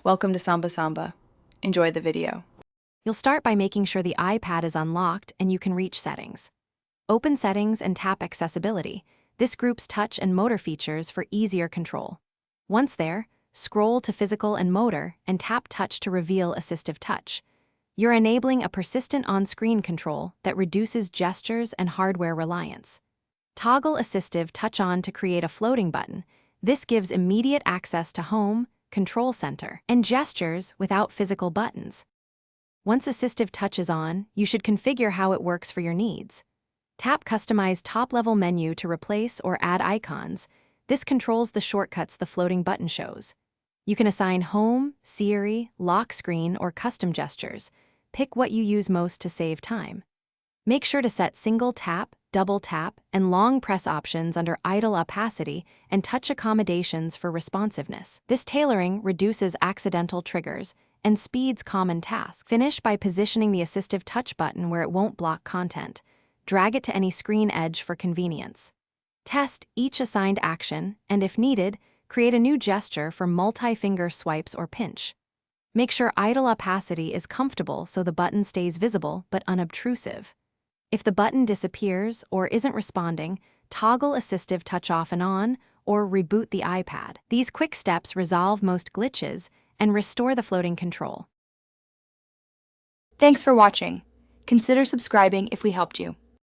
Welcome to Samba Samba. Enjoy the video. You'll start by making sure the iPad is unlocked and you can reach Settings. Open Settings and tap Accessibility. This groups touch and motor features for easier control. Once there, scroll to Physical and Motor and tap Touch to reveal AssistiveTouch. You're enabling a persistent on-screen control that reduces gestures and hardware reliance. Toggle AssistiveTouch on to create a floating button. This gives immediate access to Home, Control Center, and gestures without physical buttons. Once AssistiveTouch is on, you should configure how it works for your needs. Tap Customize Top-Level Menu to replace or add icons. This controls the shortcuts the floating button shows. You can assign Home, Siri, Lock Screen, or custom gestures. Pick what you use most to save time. Make sure to set single tap, double tap, and long press options under idle opacity and touch accommodations for responsiveness. This tailoring reduces accidental triggers and speeds common tasks. Finish by positioning the AssistiveTouch button where it won't block content. Drag it to any screen edge for convenience. Test each assigned action, and if needed, create a new gesture for multi-finger swipes or pinch. Make sure idle opacity is comfortable so the button stays visible but unobtrusive. If the button disappears or isn't responding, toggle AssistiveTouch off and on or reboot the iPad. These quick steps resolve most glitches and restore the floating control. Thanks for watching. Consider subscribing if we helped you.